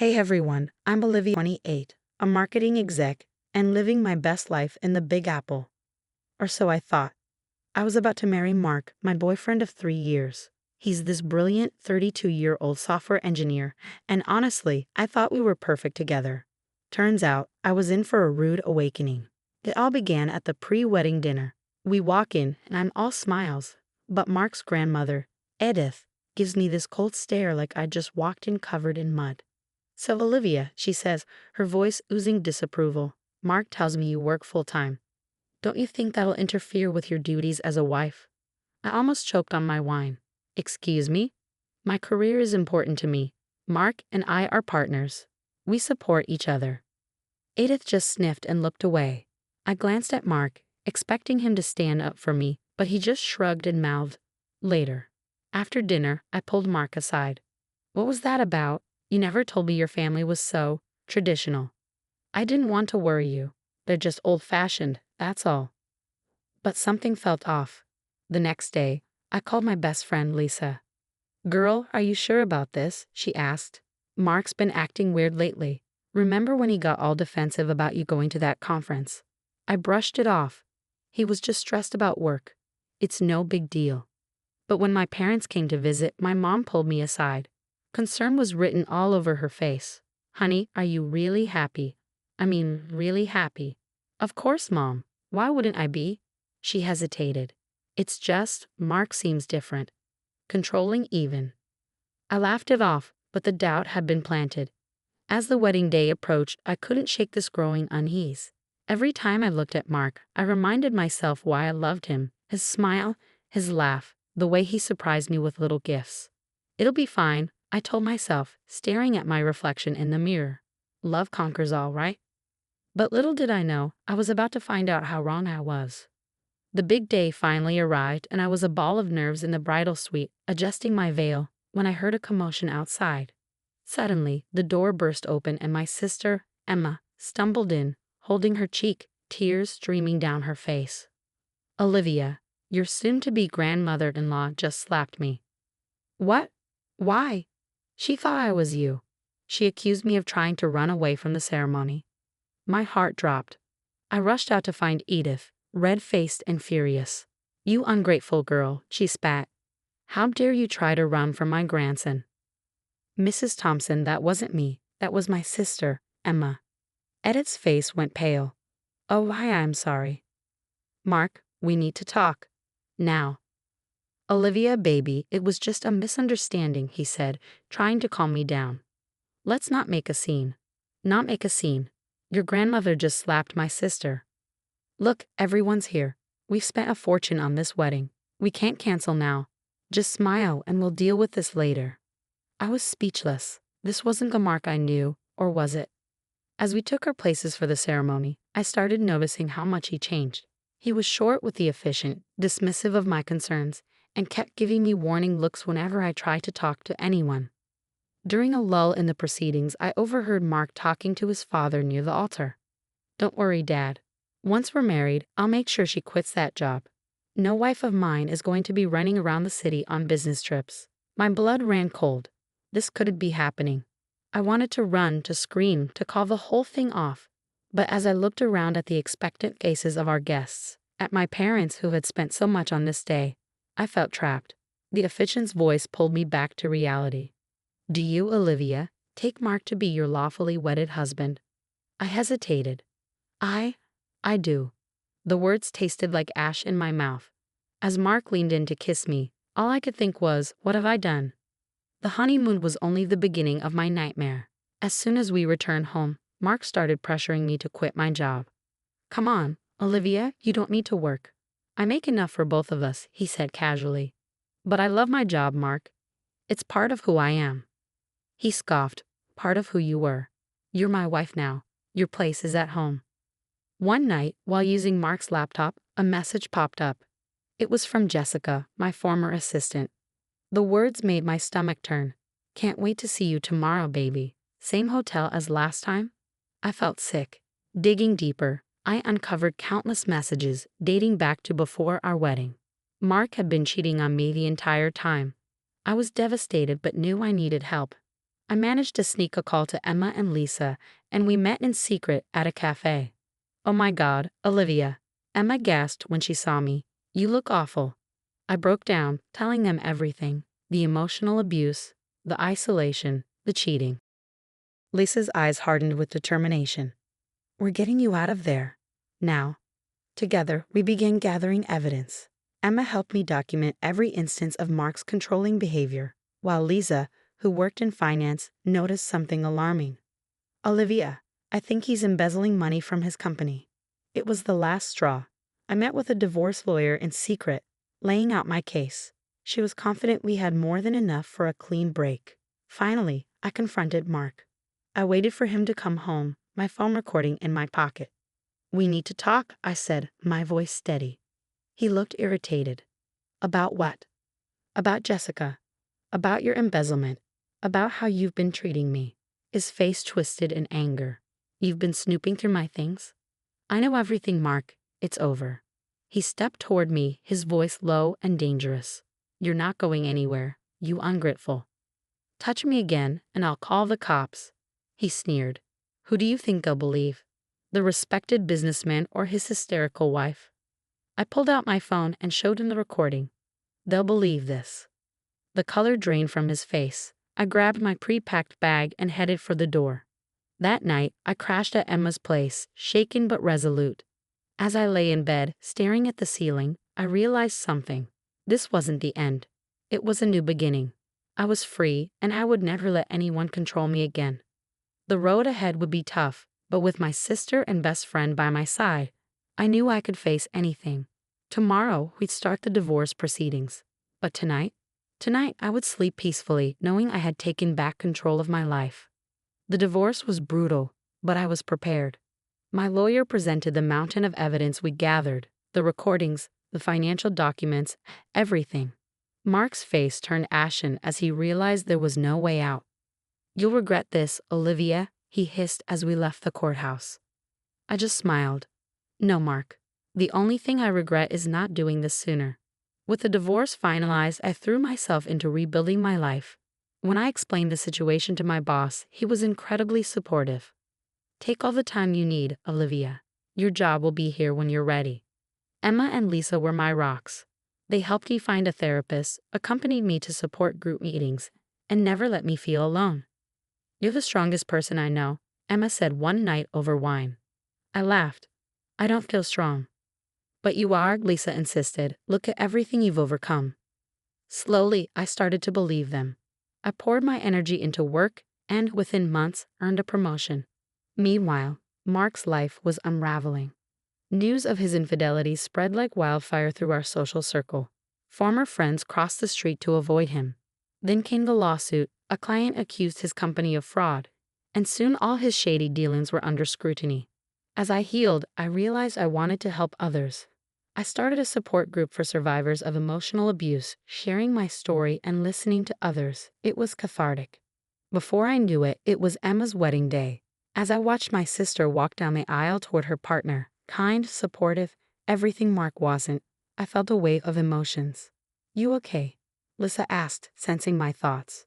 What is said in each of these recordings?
Hey everyone, I'm Olivia, 28, a marketing exec, and living my best life in the Big Apple. Or so I thought. I was about to marry Mark, my boyfriend of 3 years. He's this brilliant 32-year-old software engineer, and honestly, I thought we were perfect together. Turns out, I was in for a rude awakening. It all began at the pre-wedding dinner. We walk in, and I'm all smiles, but Mark's grandmother, Edith, gives me this cold stare like I just walked in covered in mud. "So Olivia," she says, her voice oozing disapproval, "Mark tells me you work full-time. Don't you think that'll interfere with your duties as a wife?" I almost choked on my wine. "Excuse me? My career is important to me. Mark and I are partners. We support each other." Edith just sniffed and looked away. I glanced at Mark, expecting him to stand up for me, but he just shrugged and mouthed, "Later." After dinner, I pulled Mark aside. "What was that about? You never told me your family was so traditional." "I didn't want to worry you. They're just old-fashioned, that's all." But something felt off. The next day, I called my best friend Lisa. "Girl, are you sure about this?" she asked. "Mark's been acting weird lately. Remember when he got all defensive about you going to that conference?" I brushed it off. He was just stressed about work. It's no big deal. But when my parents came to visit, my mom pulled me aside. Concern was written all over her face. "Honey, are you really happy? I mean, really happy?" "Of course, Mom. Why wouldn't I be?" She hesitated. "It's just, Mark seems different. Controlling even." I laughed it off, but the doubt had been planted. As the wedding day approached, I couldn't shake this growing unease. Every time I looked at Mark, I reminded myself why I loved him, his smile, his laugh, the way he surprised me with little gifts. "It'll be fine," I told myself, staring at my reflection in the mirror. "Love conquers all, right?" But little did I know, I was about to find out how wrong I was. The big day finally arrived, and I was a ball of nerves in the bridal suite, adjusting my veil, when I heard a commotion outside. Suddenly, the door burst open and my sister, Emma, stumbled in, holding her cheek, tears streaming down her face. "Olivia, your soon-to-be grandmother-in-law just slapped me." "What? Why?" "She thought I was you. She accused me of trying to run away from the ceremony." My heart dropped. I rushed out to find Edith, red-faced and furious. "You ungrateful girl," she spat. "How dare you try to run from my grandson?" "Mrs. Thompson, that wasn't me. That was my sister, Emma." Edith's face went pale. "Oh, I'm sorry." "Mark, we need to talk. Now." "Olivia, baby, it was just a misunderstanding," he said, trying to calm me down. "Let's not make a scene." "Not make a scene. Your grandmother just slapped my sister." "Look, everyone's here. We've spent a fortune on this wedding. We can't cancel now. Just smile and we'll deal with this later." I was speechless. This wasn't the Mark I knew, or was it? As we took our places for the ceremony, I started noticing how much he changed. He was short with the efficient, dismissive of my concerns, and kept giving me warning looks whenever I tried to talk to anyone. During a lull in the proceedings, I overheard Mark talking to his father near the altar. "Don't worry, Dad. Once we're married, I'll make sure she quits that job. No wife of mine is going to be running around the city on business trips." My blood ran cold. This couldn't be happening. I wanted to run, to scream, to call the whole thing off. But as I looked around at the expectant faces of our guests, at my parents who had spent so much on this day, I felt trapped. The officiant's voice pulled me back to reality. "Do you, Olivia, take Mark to be your lawfully wedded husband?" I hesitated. I do." The words tasted like ash in my mouth. As Mark leaned in to kiss me, all I could think was, what have I done? The honeymoon was only the beginning of my nightmare. As soon as we returned home, Mark started pressuring me to quit my job. "Come on, Olivia, you don't need to work. I make enough for both of us," he said casually. "But I love my job, Mark. It's part of who I am." He scoffed. "Part of who you were. You're my wife now. Your place is at home." One night, while using Mark's laptop, a message popped up. It was from Jessica, my former assistant. The words made my stomach turn. "Can't wait to see you tomorrow, baby. Same hotel as last time?" I felt sick. Digging deeper, I uncovered countless messages dating back to before our wedding. Mark had been cheating on me the entire time. I was devastated but knew I needed help. I managed to sneak a call to Emma and Lisa, and we met in secret at a cafe. "Oh my God, Olivia," Emma gasped when she saw me. "You look awful." I broke down, telling them everything: the emotional abuse, the isolation, the cheating. Lisa's eyes hardened with determination. "We're getting you out of there. Now." Together, we began gathering evidence. Emma helped me document every instance of Mark's controlling behavior, while Lisa, who worked in finance, noticed something alarming. "Olivia, I think he's embezzling money from his company." It was the last straw. I met with a divorce lawyer in secret, laying out my case. She was confident we had more than enough for a clean break. Finally, I confronted Mark. I waited for him to come home, my phone recording in my pocket. "We need to talk," I said, my voice steady. He looked irritated. "About what?" "About Jessica. About your embezzlement. About how you've been treating me." His face twisted in anger. "You've been snooping through my things?" "I know everything, Mark. It's over." He stepped toward me, his voice low and dangerous. "You're not going anywhere, you ungrateful. Touch me again, and I'll call the cops." He sneered. "Who do you think they'll believe? The respected businessman or his hysterical wife?" I pulled out my phone and showed him the recording. "They'll believe this." The color drained from his face. I grabbed my pre-packed bag and headed for the door. That night, I crashed at Emma's place, shaken but resolute. As I lay in bed, staring at the ceiling, I realized something. This wasn't the end. It was a new beginning. I was free, and I would never let anyone control me again. The road ahead would be tough, but with my sister and best friend by my side, I knew I could face anything. Tomorrow, we'd start the divorce proceedings. But tonight I would sleep peacefully, knowing I had taken back control of my life. The divorce was brutal, but I was prepared. My lawyer presented the mountain of evidence we gathered, the recordings, the financial documents, everything. Mark's face turned ashen as he realized there was no way out. "You'll regret this, Olivia," he hissed as we left the courthouse. I just smiled. "No, Mark. The only thing I regret is not doing this sooner." With the divorce finalized, I threw myself into rebuilding my life. When I explained the situation to my boss, he was incredibly supportive. "Take all the time you need, Olivia. Your job will be here when you're ready." Emma and Lisa were my rocks. They helped me find a therapist, accompanied me to support group meetings, and never let me feel alone. "You're the strongest person I know," Emma said one night over wine. I laughed. "I don't feel strong." "But you are," Lisa insisted. "Look at everything you've overcome." Slowly, I started to believe them. I poured my energy into work and, within months, earned a promotion. Meanwhile, Mark's life was unraveling. News of his infidelity spread like wildfire through our social circle. Former friends crossed the street to avoid him. Then came the lawsuit. A client accused his company of fraud, and soon all his shady dealings were under scrutiny. As I healed, I realized I wanted to help others. I started a support group for survivors of emotional abuse, sharing my story and listening to others. It was cathartic. Before I knew it, it was Emma's wedding day. As I watched my sister walk down the aisle toward her partner, kind, supportive, everything Mark wasn't, I felt a wave of emotions. "You okay?" Lisa asked, sensing my thoughts.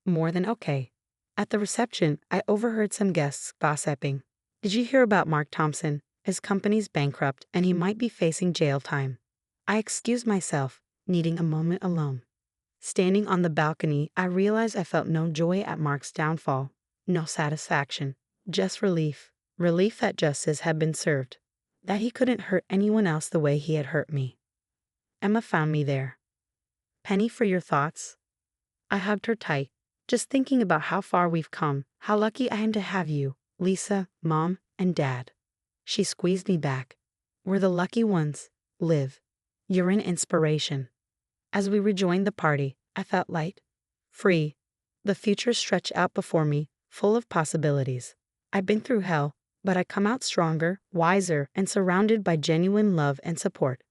"More than okay." At the reception, I overheard some guests gossiping. "Did you hear about Mark Thompson? His company's bankrupt and he might be facing jail time." I excused myself, needing a moment alone. Standing on the balcony, I realized I felt no joy at Mark's downfall, no satisfaction, just relief. Relief that justice had been served, that he couldn't hurt anyone else the way he had hurt me. Emma found me there. "Penny, for your thoughts." I hugged her tight, just thinking about how far we've come, how lucky I am to have you, Lisa, Mom, and Dad. She squeezed me back. "We're the lucky ones. Liv. You're an inspiration." As we rejoined the party, I felt light, free. The future stretched out before me, full of possibilities. I've been through hell, but I come out stronger, wiser, and surrounded by genuine love and support.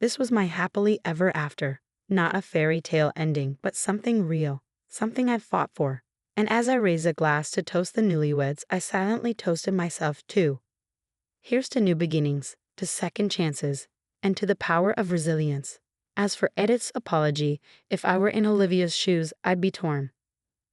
This was my happily ever after, not a fairy tale ending, but something real, something I've fought for. And as I raised a glass to toast the newlyweds, I silently toasted myself too. Here's to new beginnings, to second chances, and to the power of resilience. As for Edith's apology, if I were in Olivia's shoes, I'd be torn.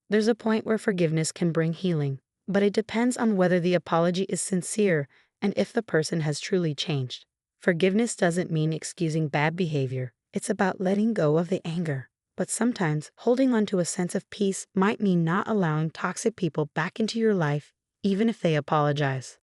There's a point where forgiveness can bring healing, but it depends on whether the apology is sincere and if the person has truly changed. Forgiveness doesn't mean excusing bad behavior, it's about letting go of the anger. But sometimes holding on to a sense of peace might mean not allowing toxic people back into your life, even if they apologize.